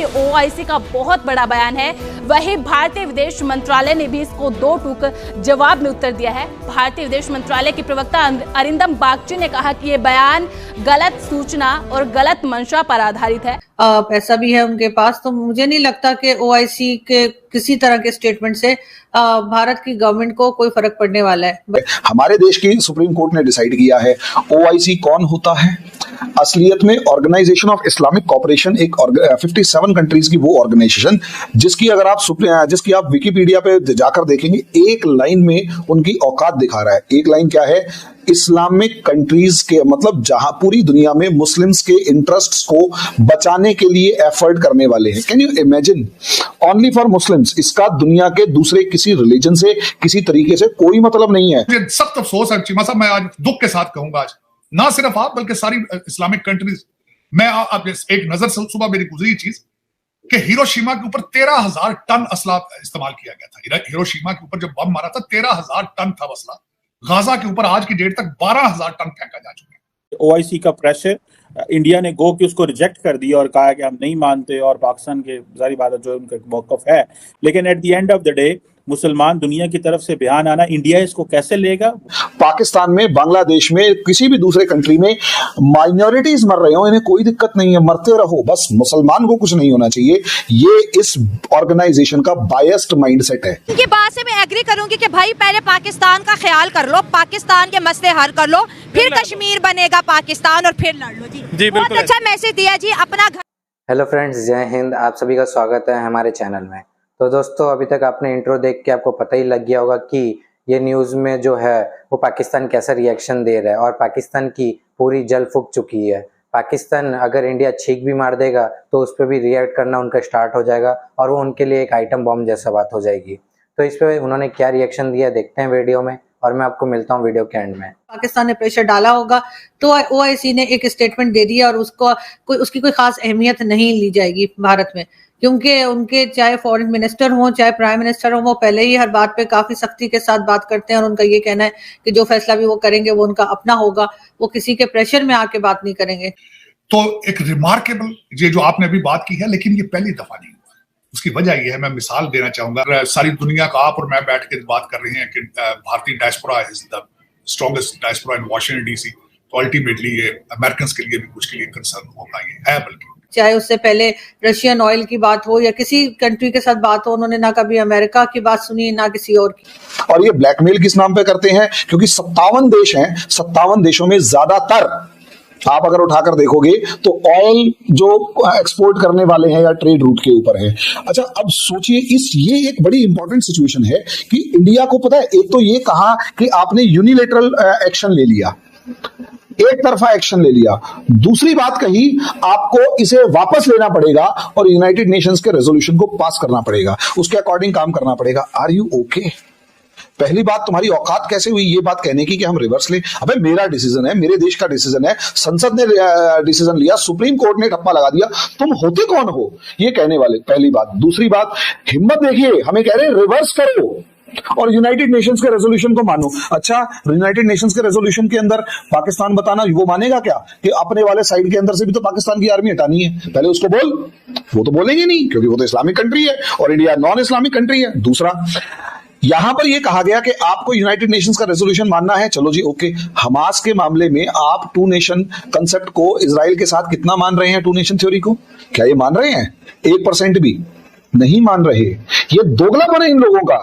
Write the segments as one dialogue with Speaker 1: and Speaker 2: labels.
Speaker 1: OIC का बहुत बड़ा बयान है। वहीं भारतीय विदेश मंत्रालय ने भी इसको दो टूक जवाब में उत्तर दिया है। भारतीय विदेश मंत्रालय की प्रवक्ता अरिंदम बागची ने कहा कि ये बयान गलत सूचना और गलत मंशा पर आधारित है।
Speaker 2: पैसा भी है उनके पास, तो मुझे नहीं लगता कि ओआईसी के किसी तरह के स्टेटमेंट से भारत की गवर्नमेंट को कोई फर्क पड़ने वाला है।
Speaker 3: हमारे देश की सुप्रीम कोर्ट ने डिसाइड किया है ओआईसी कौन होता है। असलियत में ऑर्गेनाइजेशन ऑफ इस्लामिक कोऑपरेशन एक 57 कंट्रीज की वो ऑर्गेनाइजेशन जिसकी अगर आप विकिपीडिया पे जाकर देखेंगे, एक लाइन में उनकी औकात दिखा रहा है। एक लाइन क्या है? इस्लामिक कंट्रीज के मतलब जहां पूरी दुनिया में मुस्लिम्स के इंटरेस्ट्स को बचाने के लिए एफर्ट करने वाले हैं। Can you imagine? Only for Muslims. इसका दुनिया के दूसरे किसी रिलीजन से किसी तरीके से कोई मतलब नहीं है।
Speaker 4: सख्त अफसोस है चीमा साहब, मैं आज दुख के साथ कहूंगा, आज ना सिर्फ आप बल्कि सारी इस्लामिक कंट्रीज। मैं अब एक नजर से सुबह मेरी गुजरी चीज कि हिरोशिमा के ऊपर 13,000 टन असला इस्तेमाल किया गया था। हिरोशिमा के ऊपर जब बम मारा था 13,000 टन था असला। गाजा के ऊपर आज की डेट तक 12,000 टन फेंका जा चुका है।
Speaker 5: ओआईसी का प्रेशर इंडिया ने गो कि उसको रिजेक्ट कर दिया और कहा कि हम नहीं मानते, और पाकिस्तान के जारी बात जो उनका मौकफ है। लेकिन at the end of the day मुसलमान दुनिया की तरफ से बयान आना, इंडिया इसको कैसे लेगा?
Speaker 3: पाकिस्तान में, बांग्लादेश में, किसी भी दूसरे कंट्री में माइनॉरिटीज मर रहे हो, इन्हें कोई दिक्कत नहीं है, मरते रहो, बस मुसलमान को कुछ नहीं होना चाहिए। ये इस ऑर्गेनाइजेशन का बायस्ड माइंडसेट है।
Speaker 6: इनकी बात से मैं एग्री करूंगी कि भाई पहले पाकिस्तान का ख्याल कर लो, पाकिस्तान के मसले हल कर लो, फिर कश्मीर बनेगा पाकिस्तान और फिर लड़ लो। जी बहुत अच्छा मैसेज दिया जी। अपना घर।
Speaker 7: हेलो फ्रेंड्स, जय हिंद। आप सभी का स्वागत है हमारे चैनल में। तो दोस्तों, अभी तक आपने इंट्रो देख के आपको पता ही लग गया होगा कि ये न्यूज़ में जो है वो पाकिस्तान कैसा रिएक्शन दे रहा है, और पाकिस्तान की पूरी जल फूक चुकी है। पाकिस्तान अगर इंडिया छींक भी मार देगा तो उस पर भी रिएक्ट करना उनका स्टार्ट हो जाएगा, और वो उनके लिए एक आइटम बॉम्ब जैसा बात हो जाएगी। तो इस पर उन्होंने क्या रिएक्शन दिया देखते हैं वीडियो में, और मैं आपको मिलता हूँ वीडियो के एंड में।
Speaker 2: पाकिस्तान ने प्रेशर डाला होगा तो ओआईसी ने एक स्टेटमेंट दे दिया, और उसकी कोई खास अहमियत नहीं ली जाएगी भारत में, क्योंकि उनके चाहे फॉरेन मिनिस्टर हों चाहे प्राइम मिनिस्टर हों, वो पहले ही हर बात पे काफी सख्ती के साथ बात करते हैं, और उनका ये कहना है कि जो फैसला भी वो करेंगे वो उनका अपना होगा, वो किसी के प्रेशर में आके बात नहीं करेंगे।
Speaker 4: तो एक रिमार्केबल ये जो आपने अभी बात की है, लेकिन ये पहली दफा नहीं हुआ। उसकी वजह ये है, मैं मिसाल देना चाहूंगा। सारी दुनिया का आप और मैं बैठ के बात कर रहे हैं कि भारतीय diaspora is the strongest diaspora in Washington DC. तो अल्टीमेटली ये अमेरिकन के लिए भी कुछ के लिए कंसर्न होना ये है। बल्कि
Speaker 2: चाहे उससे पहले रशियन ऑयल की बात हो या किसी कंट्री के साथ बात हो, उन्होंने ना कभी अमेरिका की बात सुनी ना किसी और की। और
Speaker 3: ये ब्लैकमेल किस नाम पे करते हैं? क्योंकि 57 देश हैं, 57 देशों में ज्यादातर आप अगर उठाकर देखोगे तो ऑयल जो एक्सपोर्ट करने वाले हैं या ट्रेड रूट के ऊपर है। अच्छा, अब सोचिए, ये एक बड़ी इंपॉर्टेंट सिचुएशन है कि इंडिया को पता है, एक तो ये कहा कि आपने यूनिलेटरल एक्शन ले लिया, एक तरफा एक्शन ले लिया। दूसरी बात कही, आपको इसे वापस लेना पड़ेगा और यूनाइटेड नेशंस के रेजोल्यूशन को पास करना पड़ेगा, उसके अकॉर्डिंग काम करना पड़ेगा। Are you okay? पहली बात, तुम्हारी औकात कैसे हुई ये बात कहने की कि हम रिवर्स लें? अबे मेरा डिसीजन है, मेरे देश का डिसीजन है, संसद ने डिसीजन लिया, सुप्रीम कोर्ट ने ठप्पा लगा दिया, तुम होते कौन हो ये कहने वाले? पहली बात। दूसरी बात, हिम्मत देखिए, हमें कह रहे हैं रिवर्स करो और यूनाइटेड नेशंस के रेजोल्यूशन को मानो। अच्छा, यूनाइटेड नेशंस के रेजोल्यूशन के अंदर पाकिस्तान बताना, वो मानेगा क्या कि अपने वाले साइड के अंदर से भी तो पाकिस्तान की आर्मी हटानी है? पहले उसको बोल। वो तो बोलेंगे नहीं, क्योंकि वो तो इस्लामिक कंट्री है और इंडिया नॉन इस्लामिक कंट्री है। दूसरा, यहां पर यह कहा गया कि आपको यूनाइटेड नेशंस का रेजोल्यूशन मानना है। चलो जी, ओके। हमास के मामले में आप टू नेशन कंसेप्ट को इजराइल के साथ कितना मान रहे हैं? टू नेशन थ्योरी को क्या ये मान रहे हैं? 1% भी नहीं मान रहे। ये दोगलापन है इन लोगों का,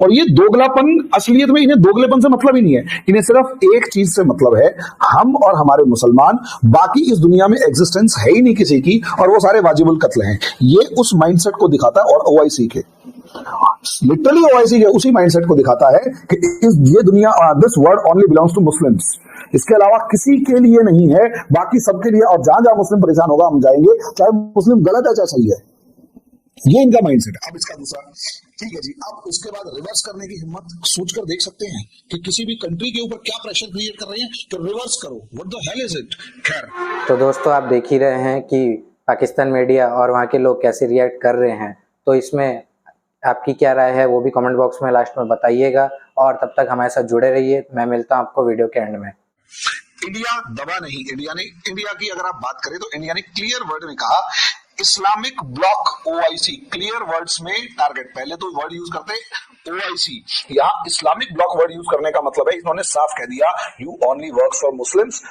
Speaker 3: और ये दोगलापन असलियत में इन्हें दोगलेपन से मतलब ही नहीं है। इन्हें सिर्फ एक चीज से मतलब है, हम और हमारे मुसलमान, बाकी इस दुनिया में एग्जिस्टेंस है ही नहीं किसी की, और वो सारे वाजिबुल कत्ल हैं। ये उस माइंडसेट को दिखाता है, और ओआईसी के लिटरली ओआईसी के उसी माइंडसेट को दिखाता है कि ये दुनिया, this world only belongs to Muslims, इसके अलावा किसी के लिए नहीं है, बाकी सबके लिए। और जहां जहां मुस्लिम परेशान होगा हम जाएंगे, चाहे मुस्लिम गलत है चाहे सही है। ये इनका माइंडसेट है। अब इसका दूसरा, ठीक है जी, आप उसके बाद रिवर्स करने की हिम्मत सोचकर देख सकते हैं कि किसी भी कंट्री के ऊपर क्या प्रेशर क्रिएट कर रहे हैं कि रिवर्स करो। What the hell is it? खैर,
Speaker 7: तो दोस्तों, आप देख ही रहे हैं कि पाकिस्तान मीडिया और वहाँ के लोग कैसे रिएक्ट कर रहे हैं। तो इसमें आपकी क्या राय है वो भी कमेंट बॉक्स में लास्ट में बताइएगा, और तब तक हमारे साथ जुड़े रहिए। मैं मिलता हूँ आपको वीडियो के एंड में।
Speaker 3: इंडिया दबा नहीं। इंडिया की अगर आप बात करें तो इंडिया ने क्लियर वर्ड में कहा Islamic bloc OIC, clear words में टारगेट, पहले तो वर्ड यूज करते ओआईसी, यहाँ इस्लामिक ब्लॉक वर्ड यूज करने का मतलब है इन्होंने साफ कह दिया you only work for Muslims,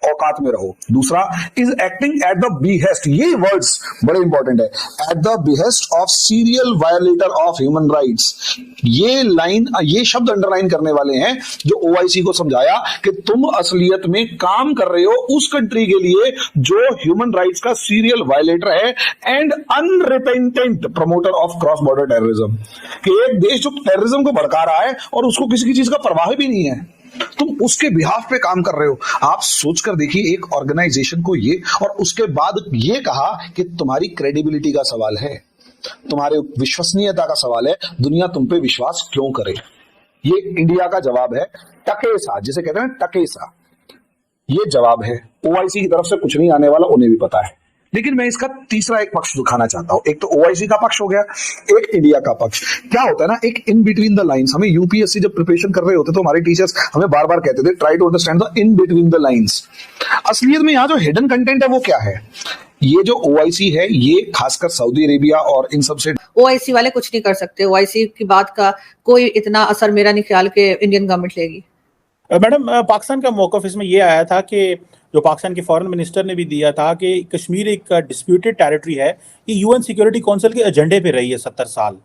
Speaker 3: औकात में रहो। दूसरा, is acting at the behest, ये वर्ड्स बड़े इंपॉर्टेंट है, at the behest of serial violator of human rights. ये लाइन, ये शब्द अंडरलाइन करने वाले हैं जो ओआईसी को समझाया कि तुम असलियत में काम कर रहे हो उस कंट्री के लिए जो ह्यूमन राइट्स का सीरियल वायोलेटर है and unrepentant promoter of cross border terrorism, कि एक देश जो टेररिज्म को भड़का रहा है और उसको किसी की चीज का परवाह भी नहीं है, तुम उसके बिहाफ पे काम कर रहे हो। आप सोचकर देखिए एक ऑर्गेनाइजेशन को ये, और उसके बाद ये कहा कि तुम्हारी क्रेडिबिलिटी का सवाल है, तुम्हारे विश्वसनीयता का सवाल है, दुनिया तुम पे विश्वास क्यों करे। ये इंडिया का जवाब है, टकेसा, जिसे कहते हैं टकेसा, ये जवाब है। ओआईसी की तरफ से कुछ नहीं आने वाला, उन्हें भी पता है। लेकिन मैं इसका तीसरा एक पक्ष दिखाना चाहता हूं। एक तो ओआईसी का पक्ष हो गया, एक इंडिया का पक्ष। क्या होता है ना, एक इन बिटवीन द लाइंस, हमें यूपीएससी जब प्रिपरेशन कर रहे होते तो हमारे टीचर्स हमें बार बार कहते थे try to understand the in between the lines. असलियत में यहाँ जो हिडन कंटेंट है वो क्या है, ये जो ओआईसी है ये खासकर सऊदी अरेबिया और इन सब से,
Speaker 2: ओआईसी वाले कुछ नहीं कर सकते। ओआईसी की बात का कोई इतना असर मेरा नहीं ख्याल के इंडियन गवर्नमेंट लेगी।
Speaker 5: मैडम, पाकिस्तान का मौकफ इसमें ये आया था कि जो पाकिस्तान के फॉरेन मिनिस्टर ने भी दिया था कि कश्मीर एक डिस्प्यूटेड टेरिटरी है, ये यूएन सिक्योरिटी काउंसिल के एजेंडे पे रही है 70 साल,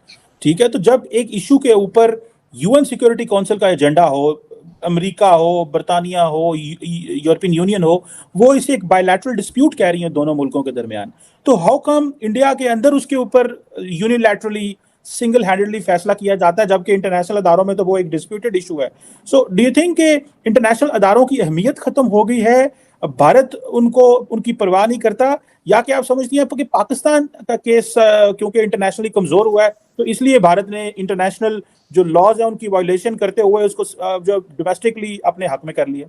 Speaker 5: ठीक है। तो जब एक इशू के ऊपर यूएन सिक्योरिटी काउंसिल का एजेंडा हो, अमेरिका हो, बरतानिया हो, यूरोपियन यूनियन हो, वो इसे एक बायलैटरल डिस्प्यूट कह रही है दोनों मुल्कों के दरमियान, तो हाउ कम इंडिया के अंदर उसके ऊपर यूनिलैटरली सिंगल हैंडेडली फैसला किया जाता है, जबकि इंटरनेशनल अदारों में तो वो एक डिस्प्यूटेड इशू है। सो डू यू थिंक कि इंटरनेशनल अदारों की अहमियत खत्म हो गई है, भारत उनको उनकी परवाह नहीं करता, या कि आप समझती हैं कि पाकिस्तान का केस क्योंकि इंटरनेशनली कमजोर हुआ है तो इसलिए भारत ने इंटरनेशनल जो लॉज है उनकी वायलेशन करते हुए उसको जो डोमेस्टिकली अपने हक में कर लिया?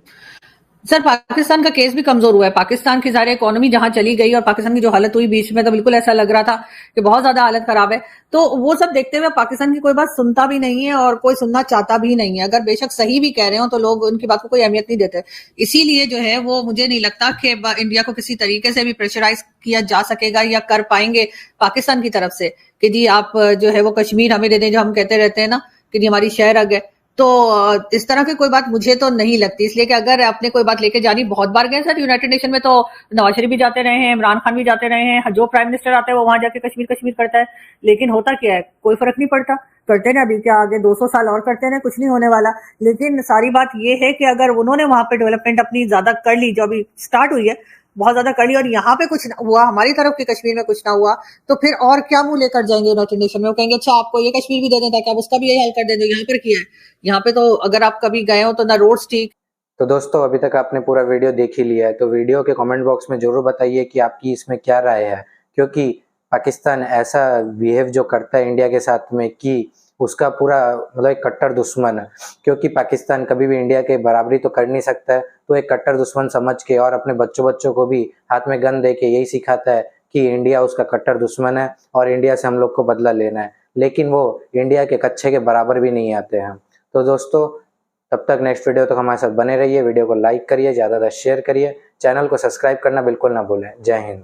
Speaker 2: सर, पाकिस्तान का केस भी कमजोर हुआ है। पाकिस्तान की सारी इकोनॉमी जहां चली गई और पाकिस्तान की जो हालत हुई बीच में, तो बिल्कुल ऐसा लग रहा था कि बहुत ज्यादा हालत खराब है। तो वो सब देखते हुए पाकिस्तान की कोई बात सुनता भी नहीं है और कोई सुनना चाहता भी नहीं है। अगर बेशक सही भी कह रहे हो तो लोग उनकी बात को कोई अहमियत नहीं देते। इसीलिए जो है वो मुझे नहीं लगता कि इंडिया को किसी तरीके से भी प्रेशराइज किया जा सकेगा या कर पाएंगे पाकिस्तान की तरफ से कि जी आप जो है वो कश्मीर हमें दे दें, जो हम कहते रहते हैं ना कि जी हमारी शहर अग है। तो इस तरह की कोई बात मुझे तो नहीं लगती, इसलिए कि अगर आपने कोई बात लेके जानी, बहुत बार गए सर यूनाइटेड नेशन में, तो नवाज शरीफ भी जाते रहे हैं, इमरान खान भी जाते रहे हैं, जो प्राइम मिनिस्टर आता है वो वहां जाके कश्मीर कश्मीर करता है, लेकिन होता क्या है, कोई फर्क नहीं पड़ता। करते ना, अभी क्या आगे 200 साल और करते ना, कुछ नहीं होने वाला। लेकिन सारी बात ये है कि अगर उन्होंने वहां पे डेवलपमेंट अपनी ज्यादा कर ली, जो अभी स्टार्ट हुई है बहुत ज्यादा कर ली, और यहाँ पे कुछ हुआ, हमारी तरफ के कश्मीर में कुछ ना हुआ, तो फिर और क्या मुंह लेकर जाएंगे यूनाइटेड नेशन में? वो कहेंगे अच्छा आपको ये कश्मीर भी दे दें ताकि आप उसका भी यही हल कर दें जो यहाँ पर किया है। यहाँ पे तो अगर आप कभी गए हो तो ना रोड्स ठीक।
Speaker 7: तो दोस्तों, अभी तक आपने पूरा वीडियो देख ही लिया है, तो वीडियो के कमेंट बॉक्स में जरूर बताइए कि आपकी इसमें क्या राय है, क्योंकि पाकिस्तान ऐसा बिहेव जो करता है इंडिया के साथ में कि उसका पूरा मतलब एक कट्टर दुश्मन है, क्योंकि पाकिस्तान कभी भी इंडिया के बराबरी तो कर नहीं सकता है, तो एक कट्टर दुश्मन समझ के और अपने बच्चों को भी हाथ में गन दे के यही सिखाता है कि इंडिया उसका कट्टर दुश्मन है और इंडिया से हम लोग को बदला लेना है, लेकिन वो इंडिया के कच्चे के बराबर भी नहीं आते हैं। तो दोस्तों, तब तक नेक्स्ट वीडियो तक हमारे साथ बने रहिए, वीडियो को लाइक करिए, ज़्यादा शेयर करिए, चैनल को सब्सक्राइब करना बिल्कुल ना भूलें। जय हिंद।